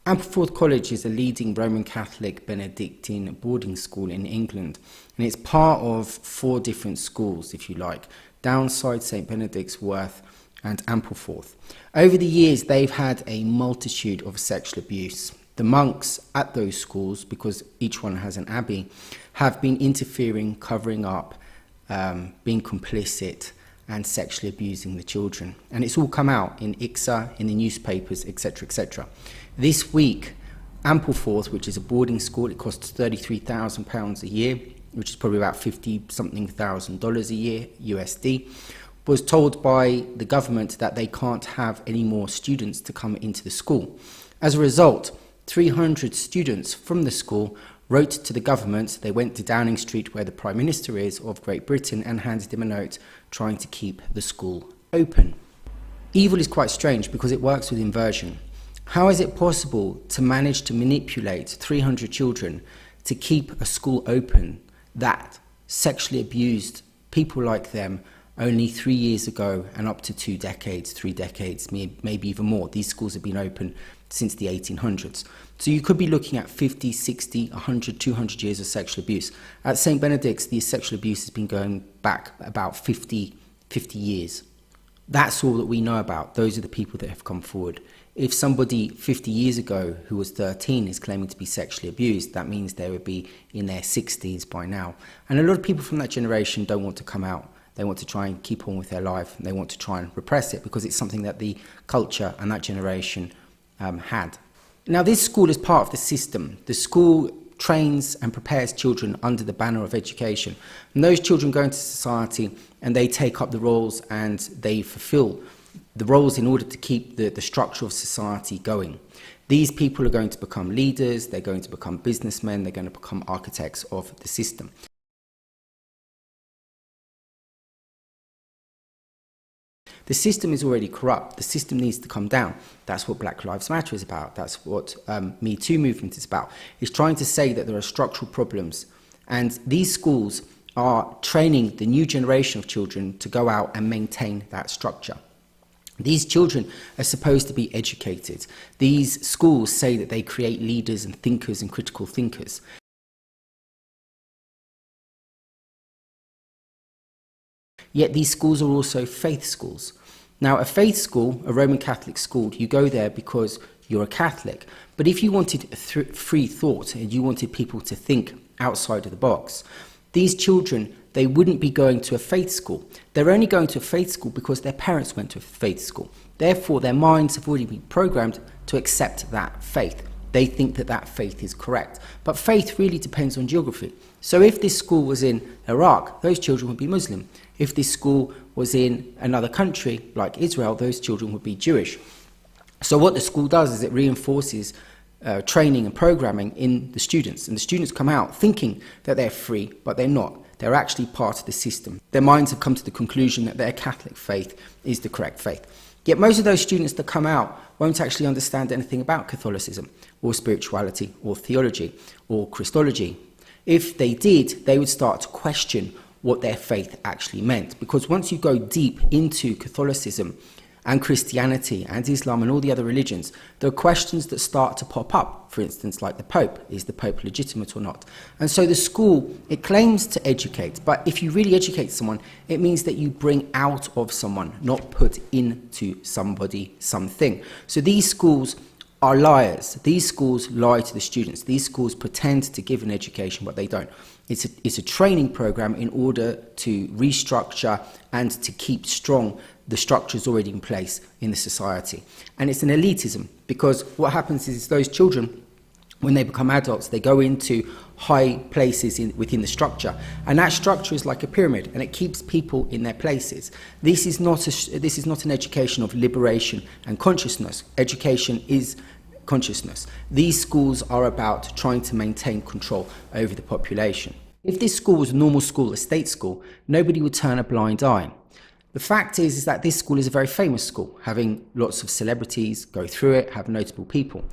Ampleforth College is a leading Roman Catholic Benedictine boarding school in England, and it's part of 4 different schools, if you like: Downside, St Benedict's, Worth and Ampleforth. Over the years, they've had a multitude of sexual abuse. The monks at those schools, because each one has an abbey, have been interfering, covering up, being complicit and sexually abusing the children. And it's all come out in ICSA, in the newspapers, etc., etc. This week, Ampleforth, which is a boarding school, it costs £33,000 a year, which is probably about $50-something thousand a year, USD, was told by the government that they can't have any more students to come into the school. As a result, 300 students from the school wrote to the government. They went to Downing Street, where the Prime Minister is of Great Britain, and handed him a note trying to keep the school open. Evil is quite strange because it works with inversion. How is it possible to manage to manipulate 300 children to keep a school open that sexually abused people like them only 3 years ago and up to 2 decades, 3 decades, maybe even more? These schools have been open since the 1800s. So you could be looking at 50, 60, 100, 200 years of sexual abuse. At St Benedict's, the sexual abuse has been going back about 50 years. That's all that we know about. Those are the people that have come forward. If somebody 50 years ago who was 13 is claiming to be sexually abused, that means they would be in their 60s by now. And a lot of people from that generation don't want to come out. They want to try and keep on with their life, and they want to try and repress it because it's something that the culture and that generation had. Now, this school is part of the system. The school trains and prepares children under the banner of education. And those children go into society and they take up the roles and they fulfill the roles in order to keep the structure of society going. These people are going to become leaders, they're going to become businessmen, they're going to become architects of the system. The system is already corrupt. The system needs to come down. That's what Black Lives Matter is about. That's what Me Too movement is about. It's trying to say that there are structural problems. And these schools are training the new generation of children to go out and maintain that structure. These children are supposed to be educated. These schools say that they create leaders and thinkers and critical thinkers. Yet these schools are also faith schools. Now, a faith school, a Roman Catholic school, you go there because you're a Catholic. But if you wanted free thought and you wanted people to think outside of the box, these children, they wouldn't be going to a faith school. They're only going to a faith school because their parents went to a faith school. Therefore, their minds have already been programmed to accept that faith. They think that that faith is correct. But faith really depends on geography. So if this school was in Iraq, those children would be Muslim. If this school was in another country, like Israel, those children would be Jewish. So what the school does is it reinforces training and programming in the students. And the students come out thinking that they're free, but they're not. They're actually part of the system. Their minds have come to the conclusion that their Catholic faith is the correct faith. Yet most of those students that come out won't actually understand anything about Catholicism or spirituality or theology or Christology. If they did, they would start to question what their faith actually meant. Because once you go deep into Catholicism and Christianity and Islam and all the other religions, there are questions that start to pop up. For instance, like the Pope. Is the Pope legitimate or not? And so the school, it claims to educate, but if you really educate someone, it means that you bring out of someone, not put into somebody something. So these schools are liars. These schools lie to the students. These schools pretend to give an education, but they don't. It's a training program in order to restructure and to keep strong the structures already in place in the society. And it's an elitism, because what happens is those children, when they become adults, they go into high places within the structure, and that structure is like a pyramid, and it keeps people in their places. This is not an education of liberation and consciousness. Education is consciousness. These schools are about trying to maintain control over the population. If this school was a normal school, a state school, nobody would turn a blind eye. The fact is that this school is a very famous school, having lots of celebrities go through it, have notable people.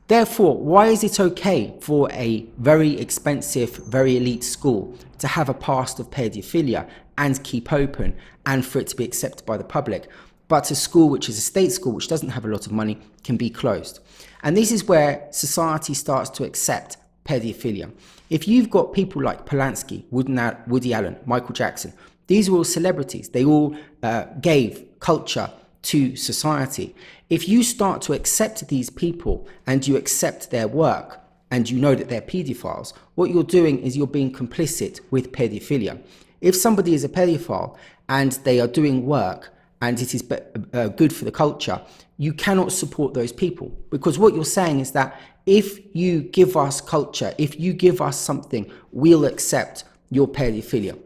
Therefore, why is it okay for a very expensive, very elite school to have a past of paedophilia and keep open and for it to be accepted by the public? but a school which is a state school, which doesn't have a lot of money, can be closed. And this is where society starts to accept pedophilia. If you've got people like Polanski, Woody Allen, Michael Jackson, these are all celebrities. They all gave culture to society. If you start to accept these people and you accept their work and you know that they're pedophiles, what you're doing is you're being complicit with pedophilia. If somebody is a pedophile and they are doing work and it is good for the culture, you cannot support those people, because what you're saying is that if you give us culture, if you give us something, we'll accept your pedophilia.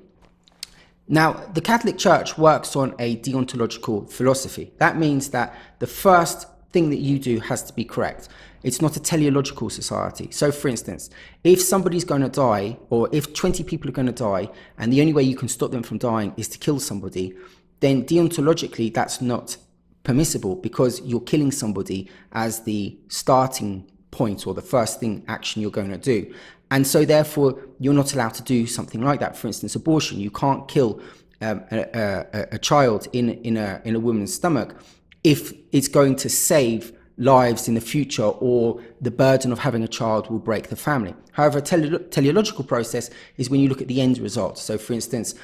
Now, the Catholic Church works on a deontological philosophy. That means that the first thing that you do has to be correct. It's not a teleological society. So, for instance, if somebody's going to die, or if 20 people are going to die, and the only way you can stop them from dying is to kill somebody, then deontologically that's not permissible, because you're killing somebody as the starting point or the first action you're going to do. And so therefore you're not allowed to do something like that. For instance, abortion. You can't kill a child in a woman's stomach if it's going to save lives in the future, or the burden of having a child will break the family. However, a teleological process is when you look at the end result. So for instance,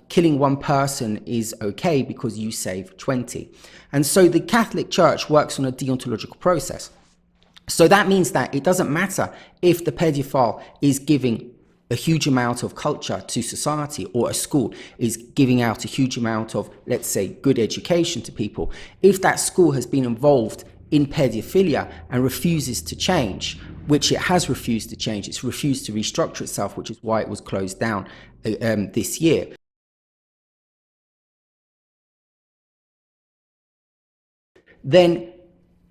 killing one person is okay because you save 20. And so the Catholic Church works on a deontological process. So that means that it doesn't matter if the pedophile is giving a huge amount of culture to society, or a school is giving out a huge amount of, let's say, good education to people. If that school has been involved in pedophilia and refuses to change, which it has refused to change, it's refused to restructure itself, which is why it was closed down this year. Then,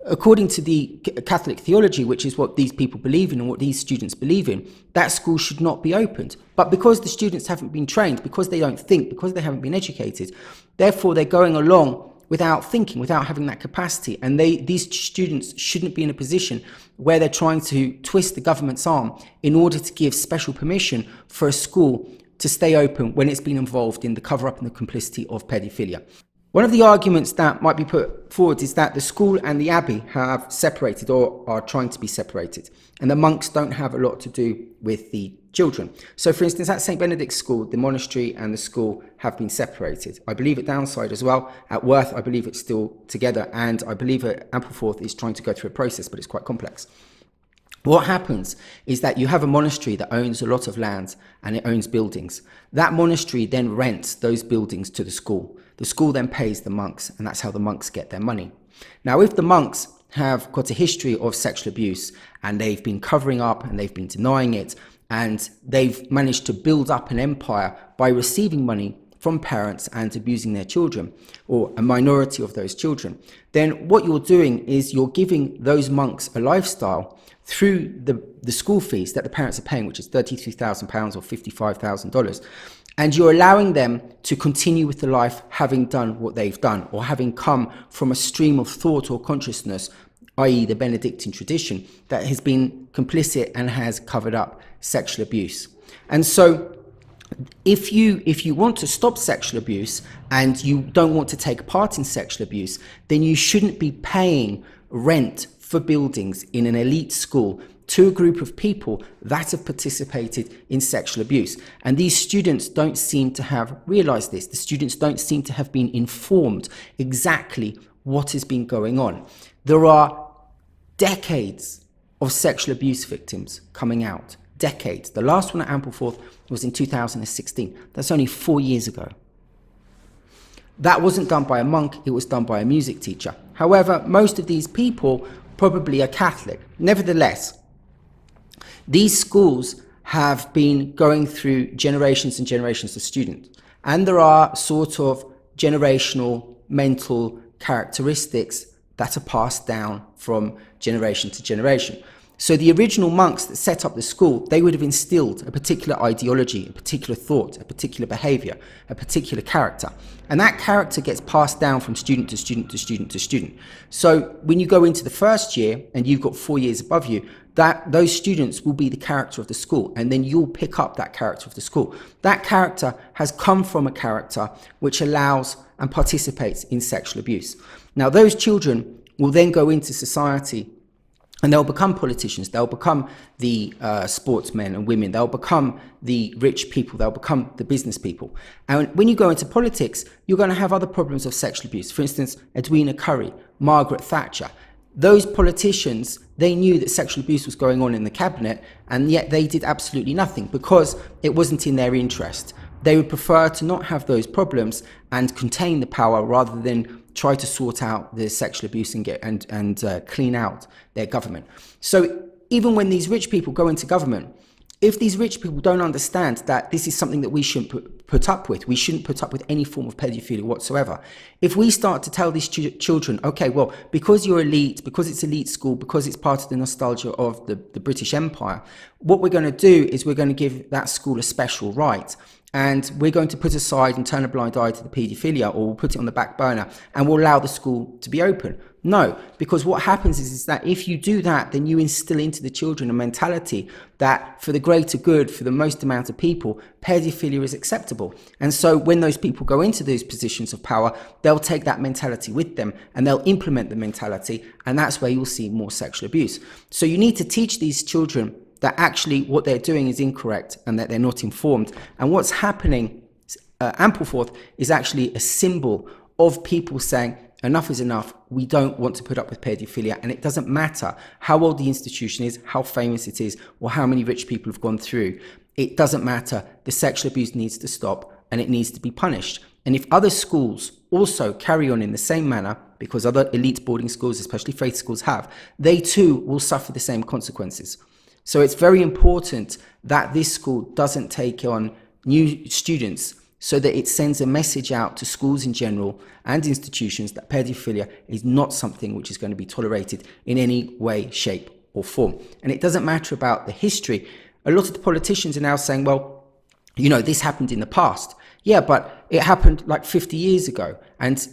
according to the Catholic theology, which is what these people believe in and what these students believe in, that school should not be opened. But because the students haven't been trained, because they don't think, because they haven't been educated, therefore they're going along without thinking, without having that capacity. And these students shouldn't be in a position where they're trying to twist the government's arm in order to give special permission for a school to stay open when it's been involved in the cover-up and the complicity of pedophilia. One of the arguments that might be put forward is that the school and the abbey have separated, or are trying to be separated, and the monks don't have a lot to do with the children. So for instance, at St. Benedict's School, the monastery and the school have been separated. I believe at Downside as well. At Worth, I believe it's still together, and I believe at Ampleforth is trying to go through a process, but it's quite complex. What happens is that you have a monastery that owns a lot of land and it owns buildings. That monastery then rents those buildings to the school. The school then pays the monks, and that's how the monks get their money. Now, if the monks have got a history of sexual abuse and they've been covering up and they've been denying it, and they've managed to build up an empire by receiving money from parents and abusing their children, or a minority of those children, then what you're doing is you're giving those monks a lifestyle through the school fees that the parents are paying, which is £33,000 or $55,000. And you're allowing them to continue with the life having done what they've done, or having come from a stream of thought or consciousness, i.e. the Benedictine tradition, that has been complicit and has covered up sexual abuse. And so if you want to stop sexual abuse and you don't want to take part in sexual abuse, then you shouldn't be paying rent for buildings in an elite school to a group of people that have participated in sexual abuse. And these students don't seem to have realized this. The students don't seem to have been informed exactly what has been going on. There are decades of sexual abuse victims coming out. Decades. The last one at Ampleforth was in 2016. That's only 4 years ago. That wasn't done by a monk, it was done by a music teacher. However, most of these people probably are Catholic. Nevertheless, these schools have been going through generations and generations of students, and there are sort of generational mental characteristics that are passed down from generation to generation. So the original monks that set up the school, they would have instilled a particular ideology, a particular thought, a particular behavior, a particular character. And that character gets passed down from student to student to student to student. So when you go into the first year and you've got 4 years above you, that those students will be the character of the school, and then you'll pick up that character of the school. That character has come from a character which allows and participates in sexual abuse. Now, those children will then go into society and they'll become politicians, they'll become the sportsmen and women, they'll become the rich people, they'll become the business people. And when you go into politics, you're going to have other problems of sexual abuse. For instance, Edwina Currie, Margaret Thatcher. Those politicians, they knew that sexual abuse was going on in the cabinet, and yet they did absolutely nothing because it wasn't in their interest. They would prefer to not have those problems and contain the power rather than try to sort out the sexual abuse and clean out their government. So even when these rich people go into government, if these rich people don't understand that this is something that we shouldn't put up with, we shouldn't put up with any form of pedophilia whatsoever. If we start to tell these children, okay, well, because you're elite, because it's elite school, because it's part of the nostalgia of the British Empire, what we're going to do is we're going to give that school a special right. And we're going to put aside and turn a blind eye to the paedophilia, or we'll put it on the back burner and we'll allow the school to be open. No, because what happens is that if you do that, then you instill into the children a mentality that for the greater good, for the most amount of people, paedophilia is acceptable. And so when those people go into those positions of power, they'll take that mentality with them and they'll implement the mentality. And that's where you'll see more sexual abuse. So you need to teach these children that actually what they're doing is incorrect and that they're not informed. And what's happening, Ampleforth is actually a symbol of people saying, enough is enough, we don't want to put up with paedophilia, and it doesn't matter how old the institution is, how famous it is, or how many rich people have gone through. It doesn't matter. The sexual abuse needs to stop and it needs to be punished. And if other schools also carry on in the same manner, because other elite boarding schools, especially faith schools, have, they too will suffer the same consequences. So it's very important that this school doesn't take on new students so that it sends a message out to schools in general and institutions that paedophilia is not something which is going to be tolerated in any way, shape or form. And it doesn't matter about the history. A lot of the politicians are now saying, well, you know, this happened in the past. Yeah, but it happened like 50 years ago. And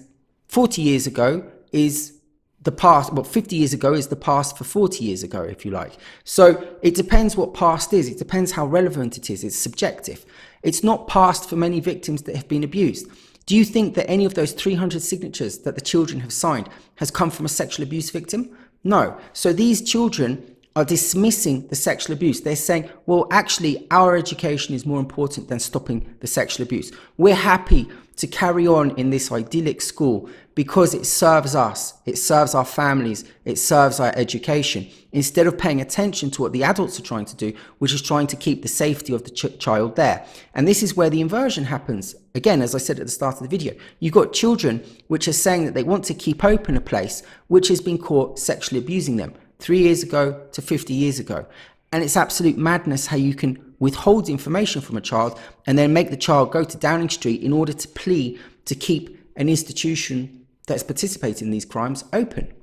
40 years ago is the past, well, 50 years ago is the past for 40 years ago, if you like. So it depends what past is. It depends how relevant it is. It's subjective. It's not past for many victims that have been abused. Do you think that any of those 300 signatures that the children have signed has come from a sexual abuse victim? No. So these children are dismissing the sexual abuse. They're saying, well, actually, our education is more important than stopping the sexual abuse. We're happy to carry on in this idyllic school because it serves us, it serves our families, it serves our education, instead of paying attention to what the adults are trying to do, which is trying to keep the safety of the child there. And this is where the inversion happens. Again, as I said at the start of the video, you've got children which are saying that they want to keep open a place which has been caught sexually abusing them 3 years ago to 50 years ago. And it's absolute madness how you can withhold information from a child and then make the child go to Downing Street in order to plea to keep an institution that's participating in these crimes open.